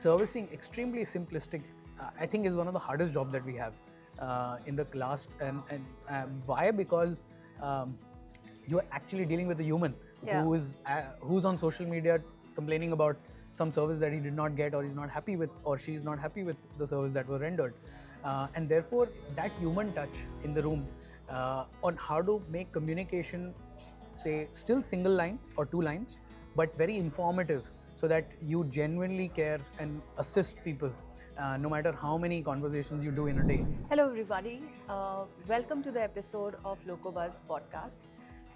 servicing extremely simplistic, I think is one of the hardest jobs that we have in the last. And why? Because you're actually dealing with a human who's on social media complaining about some service that he did not get, or he's not happy with, or she's not happy with the service that was rendered. And therefore, that human touch in the room on how to make communication, say, still single line or 2 lines, but very informative, so that you genuinely care and assist people, no matter how many conversations you do in a day. Hello everybody, welcome to the episode of Locobuzz podcast,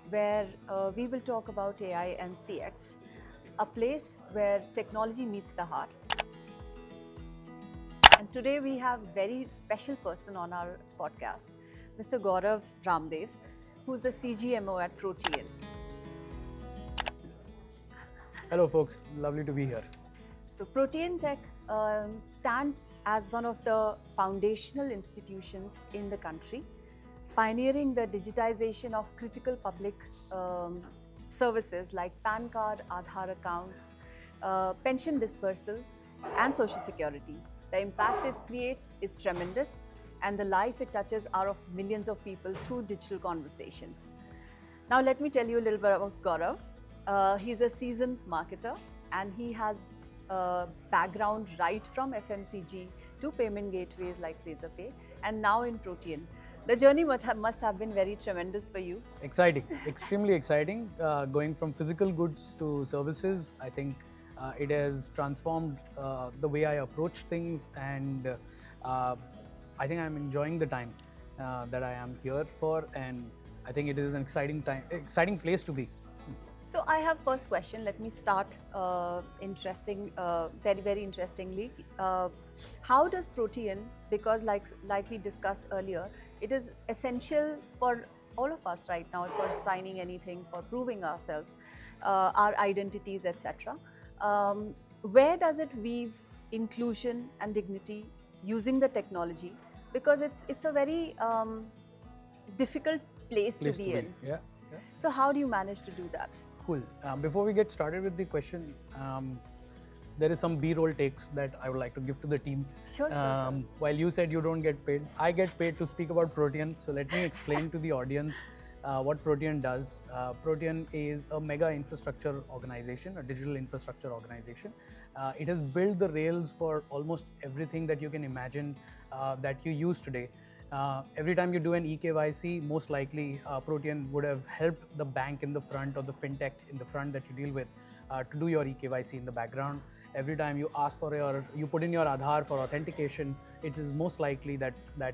where we will talk about AI and CX, a place where technology meets the heart. And today we have a very special person on our podcast, Mr. Gaurav Ramdev, who's the CGMO at Protean. Hello folks, lovely to be here. So Protean Tech stands as one of the foundational institutions in the country, pioneering the digitization of critical public services like PAN card, Aadhaar accounts, pension dispersal and social security. The impact it creates is tremendous, and the life it touches are of millions of people through digital conversations. Now let me tell you a little bit about Gaurav. He's a seasoned marketer, and he has background right from FMCG to payment gateways like Razorpay, and now in Protean. The journey must have been very tremendous for you. Exciting, extremely exciting. Going from physical goods to services, I think it has transformed the way I approach things, and I think I'm enjoying the time that I am here for, and I think it is an exciting place to be. So I have first question. Let me start very interestingly. How does Protean, because like we discussed earlier, it is essential for all of us right now for signing anything, for proving ourselves, our identities, etc. Where does it weave inclusion and dignity using the technology? Because it's a very difficult place to be in. Yeah. So how do you manage to do that? Cool. Before we get started with the question, there is some B-roll takes that I would like to give to the team. Sure. While you said you don't get paid, I get paid to speak about Protean. So let me explain to the audience what Protean does. Protean is a mega infrastructure organization, a digital infrastructure organization. It has built the rails for almost everything that you can imagine that you use today. Every time you do an eKYC, most likely Protean would have helped the bank in the front or the fintech in the front that you deal with to do your eKYC in the background. Every time you ask for you put in your Aadhaar for authentication, it is most likely that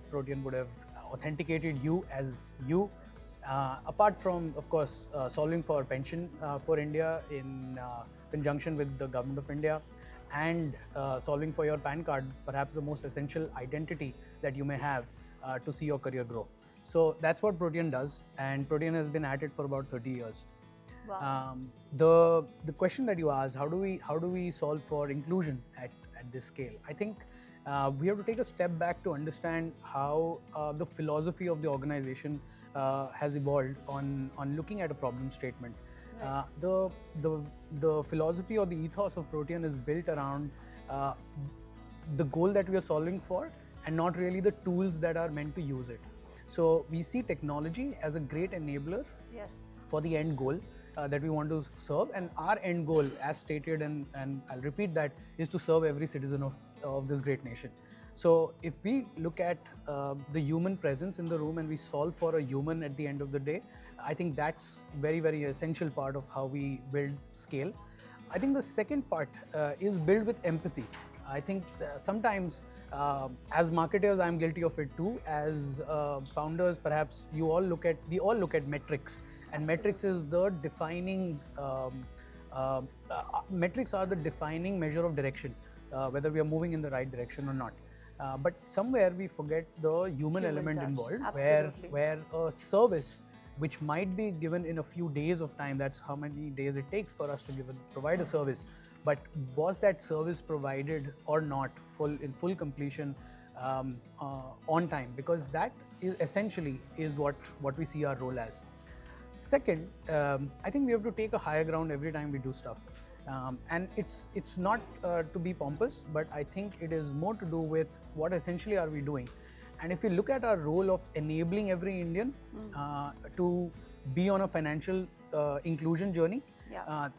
Protean would have authenticated you as you. Apart from, of course, solving for pension for India in conjunction with the government of India, and solving for your PAN card, perhaps the most essential identity that you may have to see your career grow. So that's what Protean does, and Protean has been at it for about 30 years. Wow. The question that you asked, how do we solve for inclusion at this scale? I think we have to take a step back to understand how the philosophy of the organization has evolved on looking at a problem statement. Right. The philosophy or the ethos of Protean is built around the goal that we are solving for, and not really the tools that are meant to use it. So we see technology as a great enabler for the end goal that we want to serve, and our end goal, as stated, and I'll repeat that, is to serve every citizen of this great nation. So if we look at the human presence in the room and we solve for a human at the end of the day, I think that's very, very essential part of how we build scale. I think the second part is build with empathy. I think sometimes as marketers, I'm guilty of it too. As founders, perhaps we all look at metrics, and metrics is the defining metrics are the defining measure of direction, whether we are moving in the right direction or not. But somewhere we forget the human element touch. Involved, Absolutely. where a service which might be given in a few days of time, that's how many days it takes for us to provide a service. But was that service provided or not in full completion on time? Because that is essentially what we see our role as. Second, I think we have to take a higher ground every time we do stuff. And it's not to be pompous, but I think it is more to do with what essentially are we doing. And if you look at our role of enabling every Indian to be on a financial inclusion journey,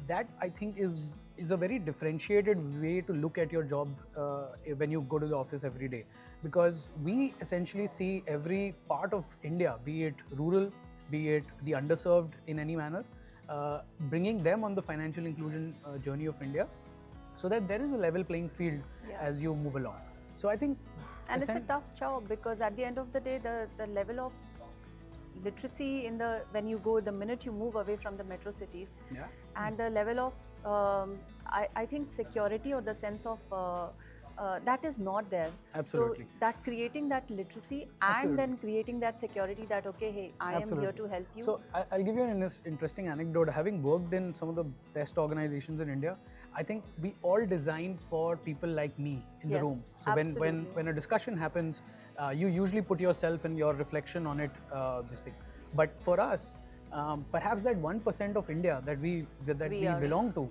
that I think is a very differentiated way to look at your job when you go to the office every day. Because we essentially see every part of India, be it rural, be it the underserved in any manner, bringing them on the financial inclusion journey of India, so that there is a level playing field as you move along. So I think, and it's a tough job, because at the end of the day, the level of literacy when you go, the minute you move away from the metro cities, and the level of I think security, or the sense of that is not there. Absolutely. So that creating that literacy and then creating that security, that okay, hey, I am here to help you. So I'll give you an interesting anecdote. Having worked in some of the best organizations in India, I think we all design for people like me in the room. So when a discussion happens, you usually put yourself and your reflection on it, this thing. But for us, perhaps that 1% of India that we belong to,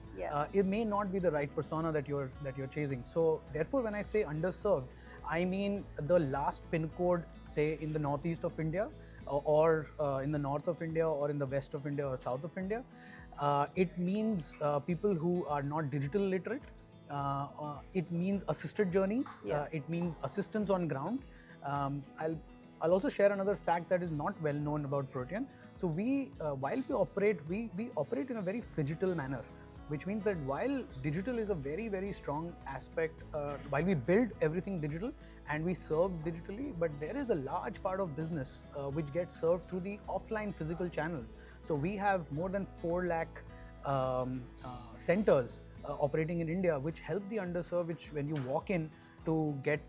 it may not be the right persona that you're chasing. So therefore, when I say underserved, I mean the last pin code, say in the northeast of India, or in the north of India, or in the west of India, or south of India. It means people who are not digital literate. It means assisted journeys. It means assistance on ground. I'll also share another fact that is not well known about Protean. So while we operate in a very phygital manner, which means that while digital is a very, very strong aspect, while we build everything digital and we serve digitally, but there is a large part of business which gets served through the offline physical channel. So we have more than 4 lakh centers operating in India, which help the underserved, which when you walk in to get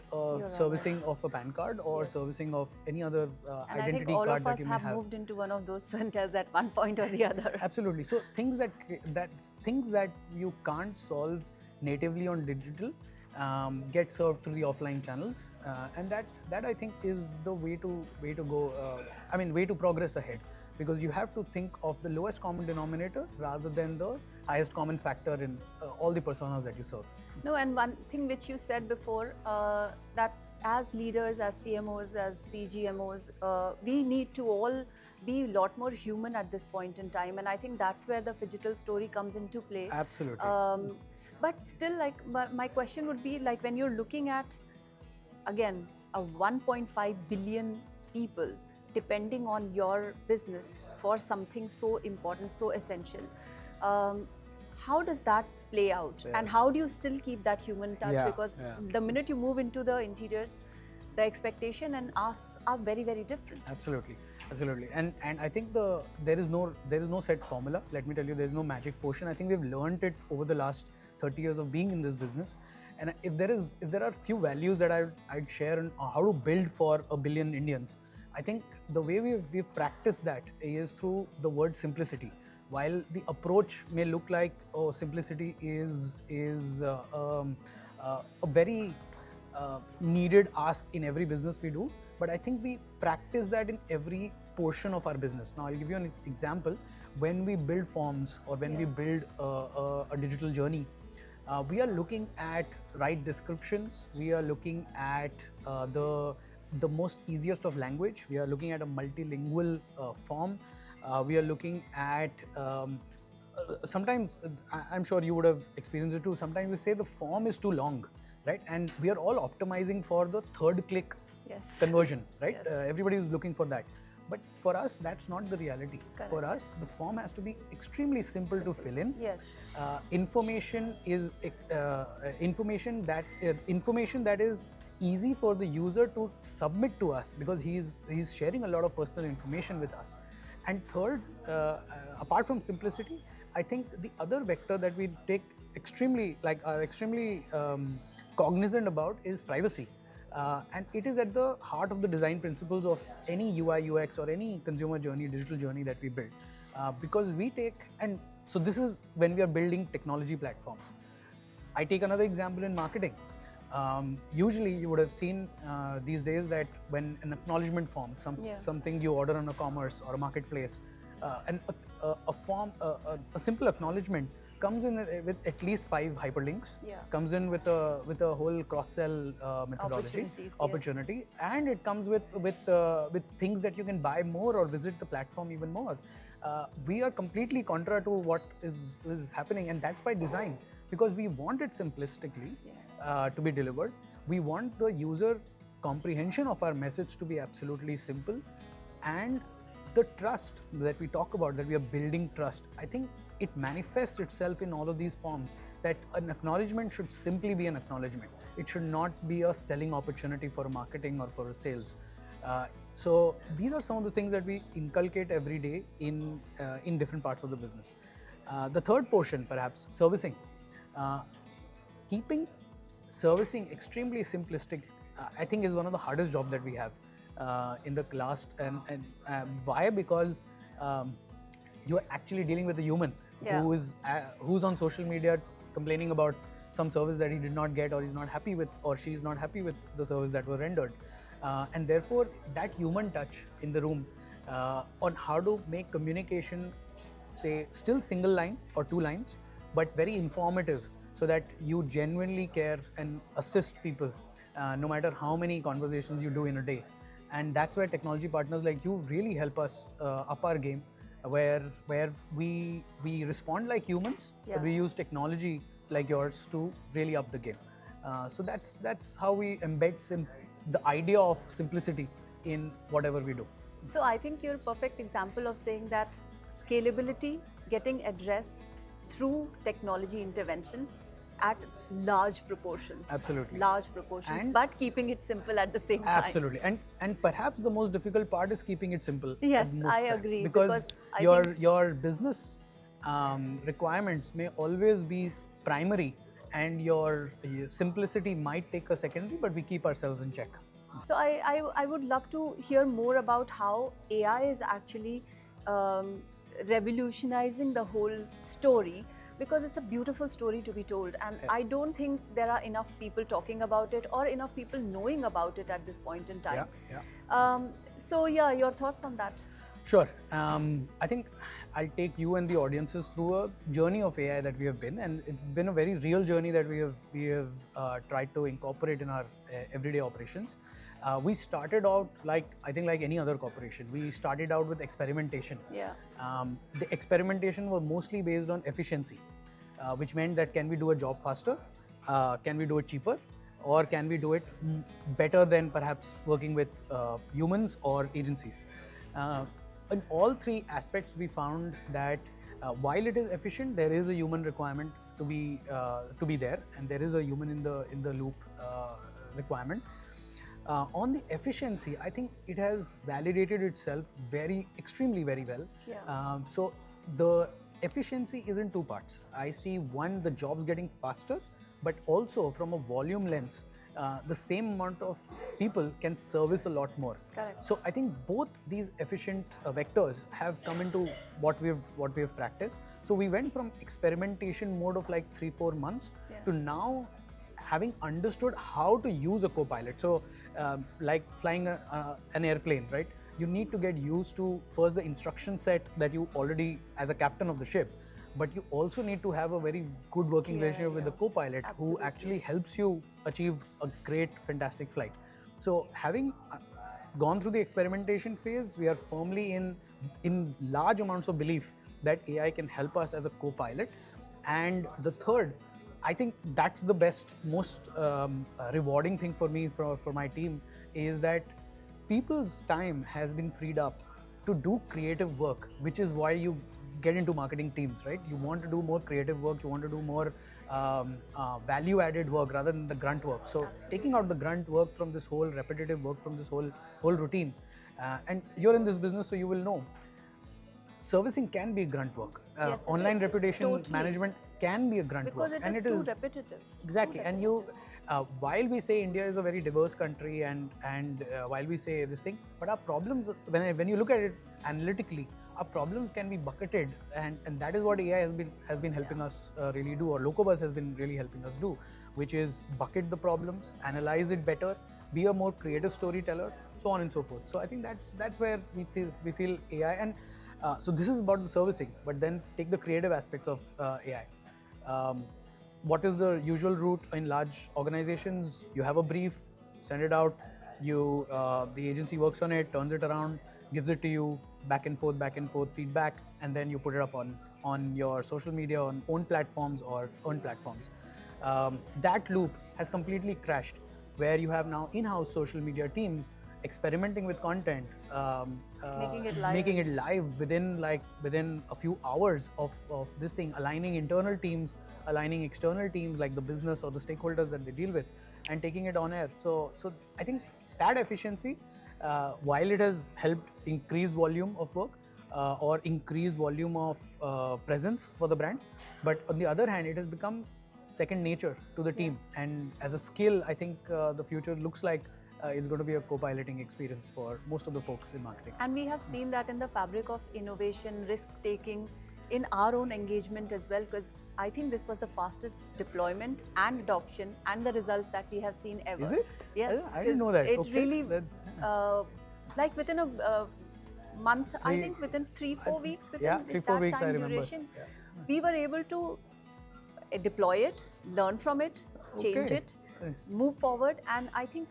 servicing of a PAN card or servicing of any other identity card that you may have. And I think all of us have moved into one of those centers at one point or the other. Absolutely. So things that you can't solve natively on digital get served through the offline channels, and that I think is the way to go. Way to progress ahead, because you have to think of the lowest common denominator rather than the highest common factor in all the personas that you serve. No, and one thing which you said before, that as leaders, as CMOs, as CGMOs, we need to all be a lot more human at this point in time, and I think that's where the phygital story comes into play. Absolutely. But still, like my question would be, like, when you're looking at, again, a 1.5 billion people depending on your business for something so important, so essential, how does that play out? And how do you still keep that human touch? Because the minute you move into the interiors, the expectation and asks are very, very different. Absolutely. And I think there is no set formula. Let me tell you, there is no magic potion. I think we've learned it over the last 30 years of being in this business. And if there are few values that I'd share on how to build for a billion Indians, I think the way we've practiced that is through the word simplicity. While the approach may look like, simplicity is a very needed ask in every business we do, but I think we practice that in every portion of our business. Now I'll give you an example. When we build forms, or when we build a digital journey, we are looking at right descriptions. We are looking at the most easiest of language. We are looking at a multilingual form. We are looking at sometimes, I'm sure you would have experienced it too, sometimes we say the form is too long, right? And we are all optimizing for the third click conversion, right? Everybody is looking for that. But for us, that's not the reality. Correct. For us, the form has to be extremely simple to fill in. Information that is easy for the user to submit to us, because he's sharing a lot of personal information with us. And third, apart from simplicity, I think the other vector that we take extremely cognizant about is privacy. And it is at the heart of the design principles of any UI, UX, or any consumer journey, digital journey that we build. Because we take, and so this is when we are building technology platforms. I take another example in marketing. Usually you would have seen these days that when an acknowledgement form, something you order on a commerce or a marketplace, and a simple acknowledgement comes in with at least 5 hyperlinks. Yeah. Comes in with a whole cross-sell methodology, opportunity, and it comes with things that you can buy more or visit the platform even more. We are completely contra to what is happening, and that's by design, because we want it simplistically to be delivered. We want the user comprehension of our message to be absolutely simple, and the trust that we talk about, that we are building trust, I think it manifests itself in all of these forms, that an acknowledgement should simply be an acknowledgement. It should not be a selling opportunity for marketing or for sales. So these are some of the things that we inculcate every day in different parts of the business. The third portion, perhaps, servicing. Keeping servicing extremely simplistic, I think, is one of the hardest jobs that we have in the last. And why? Because you are actually dealing with a human who's on social media complaining about some service that he did not get, or he's not happy with, or she's not happy with the service that was rendered. And therefore, that human touch in the room on how to make communication, say, still single line or 2 lines, but very informative, so that you genuinely care and assist people, no matter how many conversations you do in a day. And that's where technology partners like you really help us up our game, where we respond like humans, but we use technology like yours to really up the game. So that's how we embed the idea of simplicity in whatever we do. So I think you're a perfect example of saying that scalability getting addressed through technology intervention at large proportions. Absolutely. Large proportions, but keeping it simple at the same time. Absolutely. And perhaps the most difficult part is keeping it simple. Yes, I agree. Because your business requirements may always be primary, and your simplicity might take a secondary, but we keep ourselves in check. So I would love to hear more about how AI is actually revolutionizing the whole story, because it's a beautiful story to be told, and I don't think there are enough people talking about it or enough people knowing about it at this point in time. So your thoughts on that? Sure. I think I'll take you and the audiences through a journey of AI that we have been, and it's been a very real journey that we have tried to incorporate in our everyday operations. We started out like any other corporation. We started out with experimentation. The experimentation was mostly based on efficiency, which meant that can we do a job faster, can we do it cheaper, or can we do it better than perhaps working with humans or agencies. In all 3 aspects, we found that while it is efficient, there is a human requirement to be there, and there is a human in the loop requirement. On the efficiency, I think it has validated itself extremely very well. So the efficiency is in 2 parts. I see one, the jobs getting faster, but also from a volume lens, the same amount of people can service a lot more. Correct. So I think both these efficient vectors have come into what we have practiced. So we went from experimentation mode of like 3-4 months to now having understood how to use a co-pilot. So like flying an airplane, right? You need to get used to first the instruction set that you already, as a captain of the ship, but you also need to have a very good working relationship with the co-pilot who actually helps you achieve a great, fantastic flight. So having gone through the experimentation phase, we are firmly in large amounts of belief that AI can help us as a co-pilot. And the third, I think that's the best, most rewarding thing for me, for my team, is that people's time has been freed up to do creative work, which is why you get into marketing teams, right? You want to do more creative work, you want to do more value-added work rather than the grunt work. So taking out the grunt work from this whole repetitive work, from this whole routine, and you're in this business, so you will know, servicing can be grunt work. Online reputation management can be a grunt work. Because it is too repetitive. Exactly. And you, while we say India is a very diverse country, and while we say this thing, but our problems, when you look at it analytically, our problems can be bucketed, and that is what AI has been helping us really do, or Locobuzz has been really helping us do, which is bucket the problems, analyze it better, be a more creative storyteller, so on and so forth. So I think that's where we feel AI, and so this is about the servicing, but then take the creative aspects of AI. Um, what is the usual route in large organizations? You have a brief, send it out. The agency works on it, turns it around, gives it to you, back and forth feedback, and then you put it up on your social media, on own platforms or earned platforms. That loop has completely crashed, where you have now in-house social media teams experimenting with content, making it live within a few hours of this thing, aligning internal teams, aligning external teams like the business or the stakeholders that they deal with, and taking it on air. So I think that efficiency, while it has helped increase volume of work or increase volume of presence for the brand, but on the other hand, it has become second nature to the team. And as a skill, I think the future looks like it's going to be a co-piloting experience for most of the folks in marketing. And we have seen that in the fabric of innovation, risk-taking, in our own engagement as well, because I think this was the fastest deployment and adoption and the results that we have seen ever. Is it? Yes. I didn't know that. It Okay. really, like within a month, I think within 3-4 weeks, within 3-4 weeks, time I remember. duration, we were able to deploy it, learn from it, change it, move forward, and I think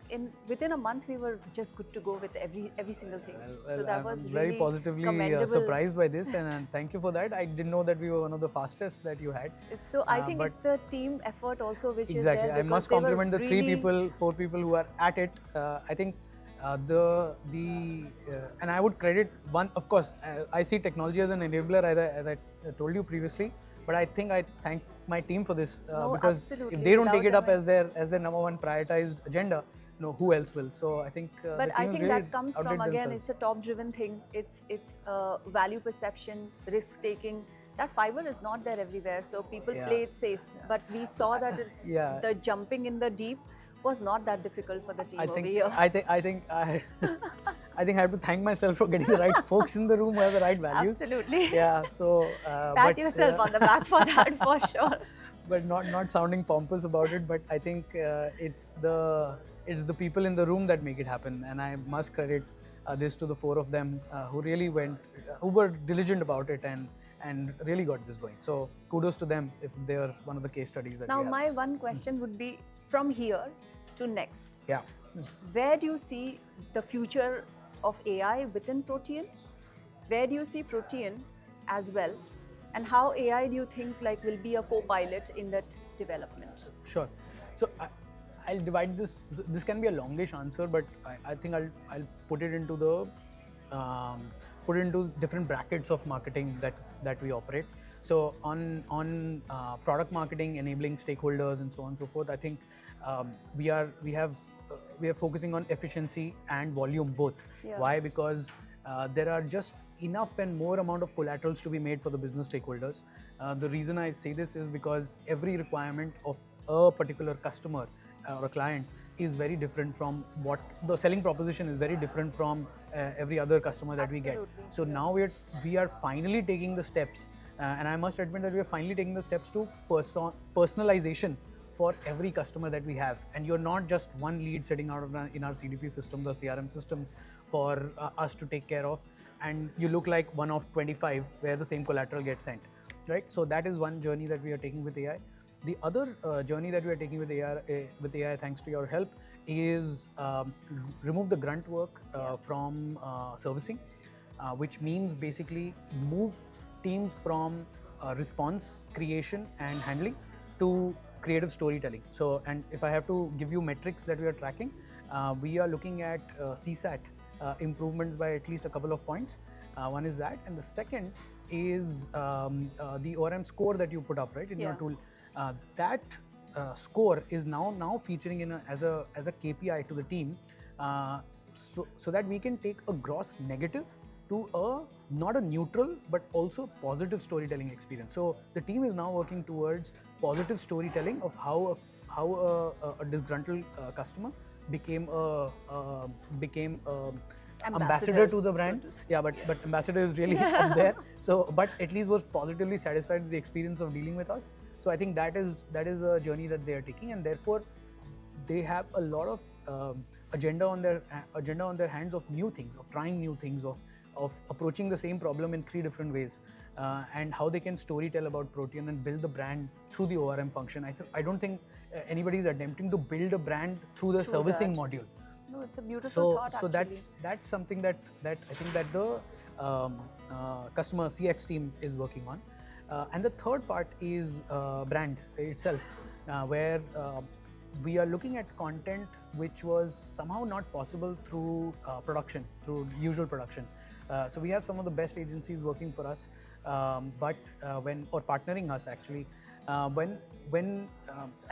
within a month we were just good to go with every single thing. Well, So that I'm was very really positively commendable. surprised by this, and thank you for that. I didn't know that we were one of the fastest that you had. So I think it's the team effort also which Exactly. is there. I must because they were compliment the really 4 people who are at it. I think and I would credit one, of course, I see technology as an enabler, as I told you previously, but I think I thank my team for this because absolutely, if they don't take without it up as their number one prioritized agenda, who else will? So I think But the I teams think really that comes from, outdid again, themselves. it's a top-driven thing. It's value perception, risk-taking. That fiber is not there everywhere, so people play it safe. But we saw that it's the jumping in the deep was not that difficult for the team over here. I think I have to thank myself for getting the right folks in the room who have the right values. Absolutely. Yeah. So Pat yourself on the back for that, for sure. But not sounding pompous about it. But I think it's the people in the room that make it happen, and I must credit this to the 4 of them who really who were diligent about it and really got this going. So kudos to them if they're one of the case studies that Now, we have. my one question would be, from here to next, Yeah. where do you see the future of AI within Protean? Where do you see Protean as well? And how AI do you think will be a co-pilot in that development? Sure. So I'll divide this. This can be a longish answer, but I think I'll put it into different brackets of marketing that we operate. So on product marketing, enabling stakeholders and so on and so forth, I think we are focusing on efficiency and volume both. Yeah. Why? Because there are just enough and more amount of collaterals to be made for the business stakeholders. The reason I say this is because every requirement of a particular customer or a client is very different from what the selling proposition is very different from every other customer that we get. So now we are finally taking the steps, and I must admit that we are finally taking the steps to personalization for every customer that we have. And you're not just one lead sitting out in our CDP systems or CRM systems for us to take care of, and you look like one of 25 where the same collateral gets sent, right? So that is one journey that we are taking with AI. The other journey that we are taking with AI, thanks to your help, is remove the grunt work from servicing, which means basically move teams from response creation and handling to creative storytelling. So, and if I have to give you metrics that we are tracking, we are looking at CSAT improvements by at least a couple of points. One is that, and the second is the ORM score that you put up, right, in your tool. That score is now featuring as a KPI to the team, so that we can take a gross negative to not a neutral but also positive storytelling experience. So the team is now working towards positive storytelling of how a disgruntled customer became ambassador to the brand. So yeah, but ambassador is really up there. So, but at least was positively satisfied with the experience of dealing with us. So I think that is a journey that they are taking, and therefore they have a lot of agenda on their hands of new things, of trying new things, of of approaching the same problem in 3 different ways, and how they can storytell about Protean and build the brand through the ORM function. I don't think anybody is attempting to build a brand through the servicing module. No, it's a beautiful thought, so actually. that's something that I think that the customer CX team is working on. And the third part is brand itself, where we are looking at content which was somehow not possible through production, through usual production. So we have some of the best agencies working for us, but or partnering us actually. And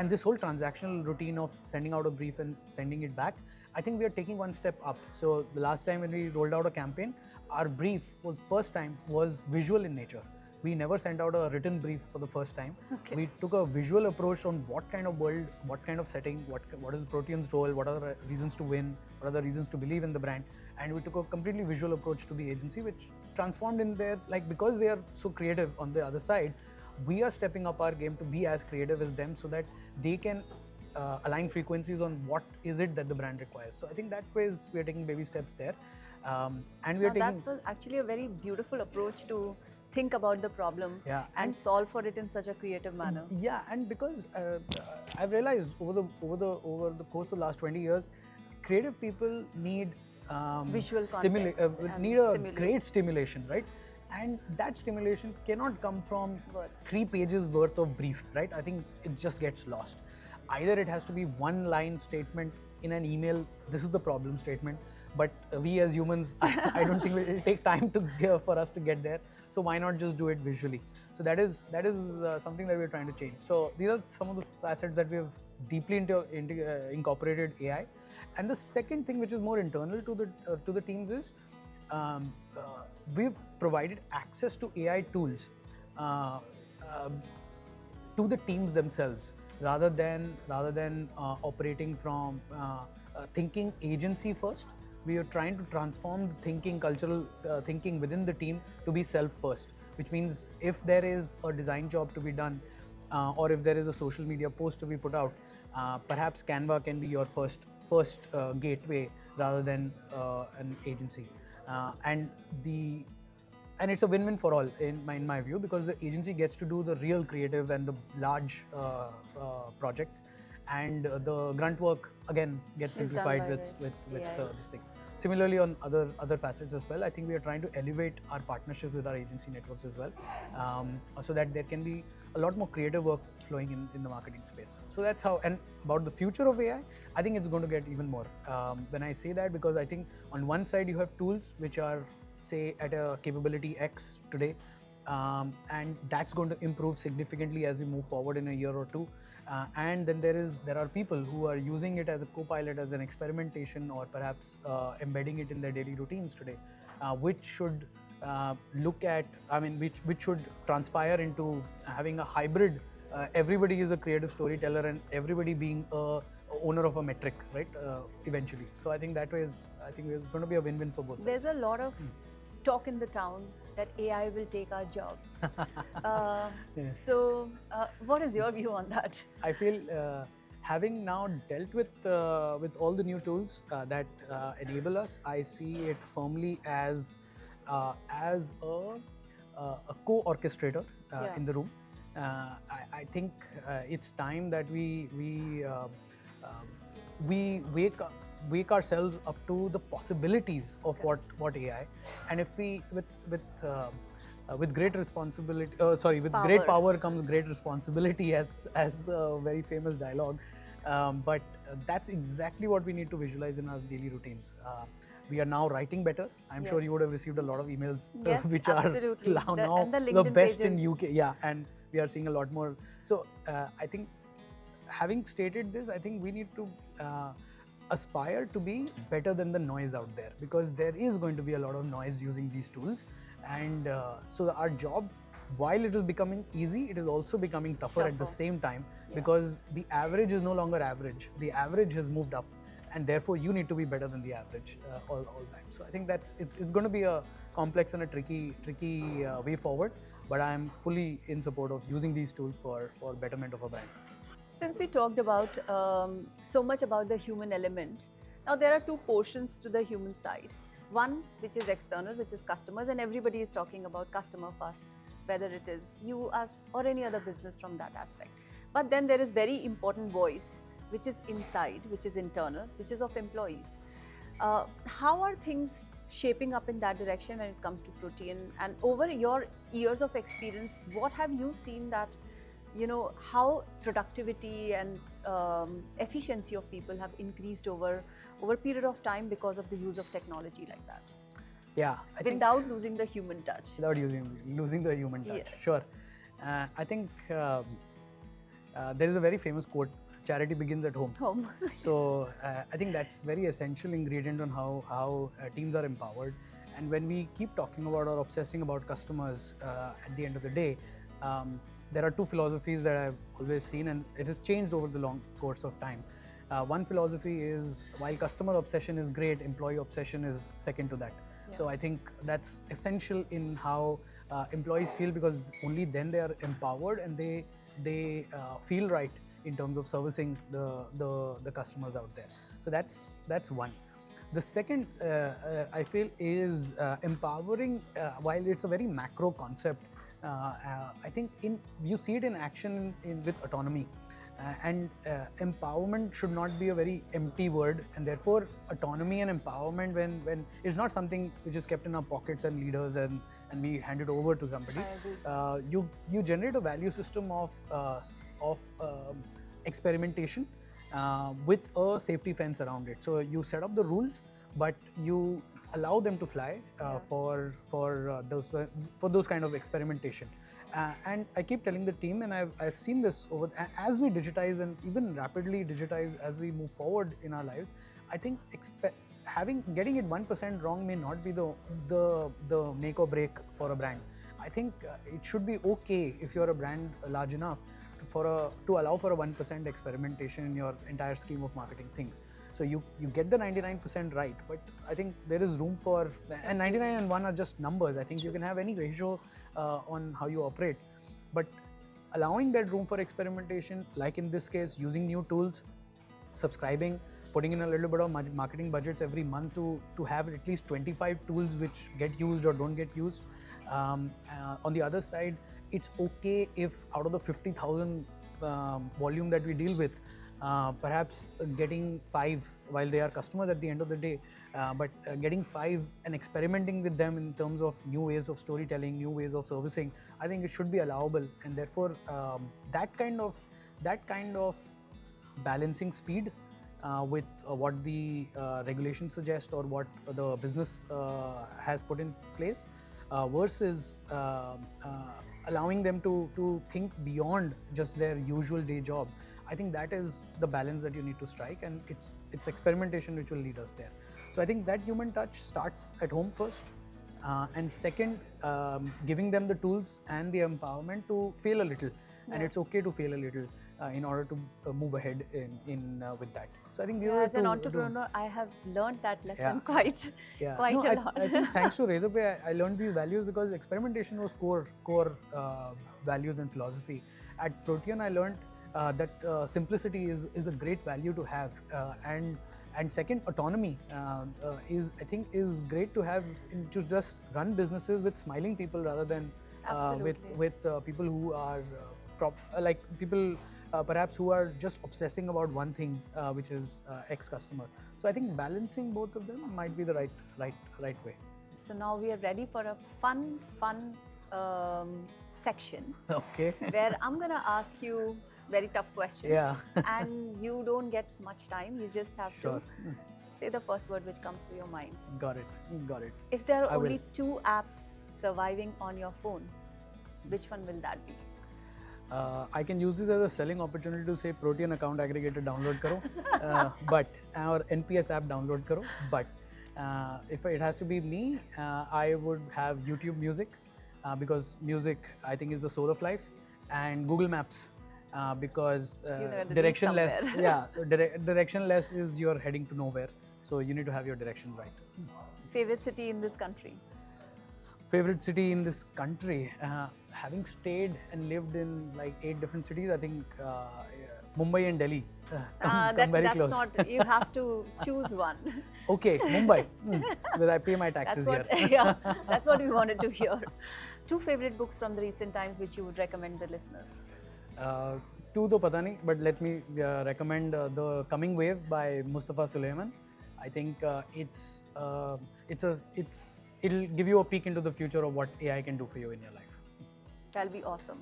this whole transactional routine of sending out a brief and sending it back, I think we are taking one step up. So the last time when we rolled out a campaign, our brief was visual in nature. We never sent out a written brief for the first time. Okay. We took a visual approach on what kind of world, what kind of setting, what is Protean's role, what are the reasons to win, what are the reasons to believe in the brand. And we took a completely visual approach to the agency, which transformed in their, because they are so creative on the other side, we are stepping up our game to be as creative as them so that they can align frequencies on what is it that the brand requires. So I think that way we are taking baby steps there. And we are taking... That's actually a very beautiful approach to think about the problem and solve for it in such a creative manner. Yeah, and because I've realized over the course of the last 20 years, creative people need visual context need a great stimulation, right? And that stimulation cannot come from 3 pages worth of brief, right? I think it just gets lost. Either it has to be one line statement in an email, this is the problem statement, but we as humans, I don't think it will take time for us to get there. So why not just do it visually? So that is something that we're trying to change. So these are some of the facets that we have deeply incorporated AI. And the second thing, which is more internal to the teams, is we've provided access to AI tools to the teams themselves, rather than operating from thinking agency first. We are trying to transform the thinking, cultural thinking within the team to be self first, which means if there is a design job to be done, or if there is a social media post to be put out, perhaps Canva can be your first gateway rather than an agency. And it's a win-win for all in my view, because the agency gets to do the real creative and the large projects, and the grunt work again gets simplified with this thing. Similarly, on other facets as well, I think we are trying to elevate our partnerships with our agency networks as well, so that there can be a lot more creative work flowing in the marketing space. So that's how. And about the future of AI, I think it's going to get even more. When I say that, because I think on one side you have tools which are, say, at a capability X today, and that's going to improve significantly as we move forward in a year or two. And then there are people who are using it as a co-pilot, as an experimentation, or perhaps embedding it in their daily routines today, which should which should transpire into having a hybrid. Everybody is a creative storyteller, and everybody being a owner of a metric, right? Eventually. So I think that way it's going to be a win-win for both sides. There's a lot of talk in the town that AI will take our jobs. So what is your view on that? I feel having now dealt with all the new tools that enable us, I see it firmly as a co-orchestrator in the room. I think it's time that we wake ourselves up to the possibilities of what AI, and if we with great responsibility, great power comes great responsibility, as a very famous dialogue. But that's exactly what we need to visualize in our daily routines. We are now writing better. I'm sure you would have received a lot of emails, which are now the best pages in UK. Yeah, and we are seeing a lot more. So I think, having stated this, I think we need to aspire to be better than the noise out there, because there is going to be a lot of noise using these tools. And so our job, while it is becoming easy, it is also becoming tougher at the same time, because the average is no longer average. The average has moved up, and therefore you need to be better than the average all time. So I think it's going to be a complex and a tricky way forward, but I'm fully in support of using these tools for betterment of a brand. Since we talked about so much about the human element, now there are two portions to the human side. One which is external, which is customers, and everybody is talking about customer first, whether it is you, us, or any other business from that aspect. But then there is very important voice, which is inside, which is internal, which is of employees. How are things shaping up in that direction when it comes to Protean? And over your years of experience, what have you seen that, how productivity and efficiency of people have increased over a period of time because of the use of technology like that? Yeah, without losing the human touch. Without losing the human touch, Yeah. sure. I think there is a very famous quote, charity begins at home. So I think that's very essential ingredient on how teams are empowered. And when we keep talking about or obsessing about customers, at the end of the day, there are two philosophies that I've always seen, and it has changed over the long course of time. One philosophy is, while customer obsession is great, employee obsession is second to that. Yeah. So I think that's essential in how employees feel, because only then they are empowered and they feel right in terms of servicing the customers out there. So that's one. The second, I feel, is empowering. While it's a very macro concept, I think you see it in action with autonomy. And empowerment should not be a very empty word, and therefore autonomy and empowerment, when it's not something which is kept in our pockets and leaders and we hand it over to somebody. You generate a value system of experimentation with a safety fence around it. So you set up the rules, but you allow them to fly for those kind of experimentation. And I keep telling the team, and I've seen this as we digitize and even rapidly digitize as we move forward in our lives. I think getting it 1% wrong may not be the make or break for a brand. I think it should be okay if you're a brand large enough to allow for a 1% experimentation in your entire scheme of marketing things. So you get the 99% right, but I think there is room for, and 99 and 1 are just numbers. I think you can have any ratio on how you operate, but allowing that room for experimentation, like in this case, using new tools, subscribing, putting in a little bit of marketing budgets every month to have at least 25 tools which get used or don't get used. On the other side, it's okay if out of the 50,000 volume that we deal with, perhaps getting 5, while they are customers at the end of the day, but getting 5 and experimenting with them in terms of new ways of storytelling, new ways of servicing, I think it should be allowable. And therefore, that kind of balancing speed with what the regulations suggest or what the business has put in place, versus allowing them to think beyond just their usual day job. I think that is the balance that you need to strike, and it's experimentation which will lead us there. So I think that human touch starts at home first, and second, giving them the tools and the empowerment to fail a little, and it's okay to fail a little in order to move ahead in with that. So I think as an entrepreneur, I have learned that lesson quite a lot. I think thanks to Razorpay, I learned these values because experimentation was core values and philosophy. At Protean, I learned that simplicity is a great value to have, and second, autonomy is great to have, to just run businesses with smiling people rather than with people who are perhaps who are just obsessing about one thing, which is X customer. So I think balancing both of them might be the right way. So now we are ready for a fun section. Okay. Where I'm gonna ask you very tough questions. Yeah. And you don't get much time. You just have to say the first word which comes to your mind. Got it. If there are only 2 apps surviving on your phone, which one will that be? I can use this as a selling opportunity to say Protean account aggregator download karo, or NPS app download karo. But if it has to be me, I would have YouTube Music, because music, I think, is the soul of life, and Google Maps, because directionless. So directionless is you're heading to nowhere. So you need to have your direction right. Favorite city in this country? Favorite city in this country? Having stayed and lived in like 8 different cities, I think Mumbai and Delhi Come very that's close. not. You have to choose one. Okay, Mumbai, because I pay my taxes That's what. here. Yeah, that's what we wanted to hear. 2 favorite books from the recent times which you would recommend the listeners. Two to pata nahi, but let me recommend The Coming Wave by Mustafa Sulaiman. I think it'll give you a peek into the future of what AI can do for you in your life. That'll be awesome.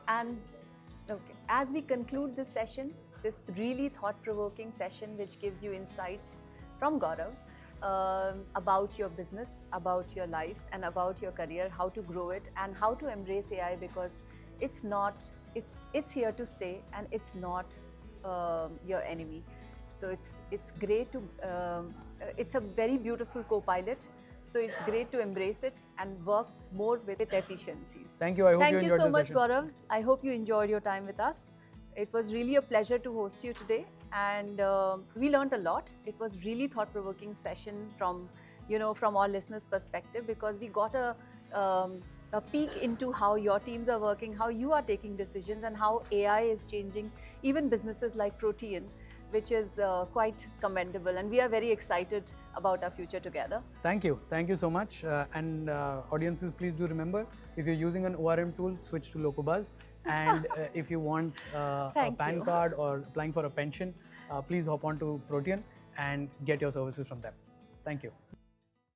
And okay, as we conclude this session, this really thought-provoking session which gives you insights from Gaurav about your business, about your life, and about your career, how to grow it, and how to embrace AI, because it's here to stay, and it's not your enemy. So it's great to it's a very beautiful co-pilot. So it's great to embrace it and work more with efficiencies. Thank you. I hope Thank you you enjoyed so the much, session. Gaurav. I hope you enjoyed your time with us. It was really a pleasure to host you today, and we learned a lot. It was really thought-provoking session from our listeners' perspective, because we got a peek into how your teams are working, how you are taking decisions, and how AI is changing even businesses like Protean, which is quite commendable, and we are very excited about our future together. Thank you so much. And audiences, please do remember, if you're using an ORM tool, switch to Locobuzz. And if you want a PAN card or applying for a pension, please hop on to Protean and get your services from them. Thank you.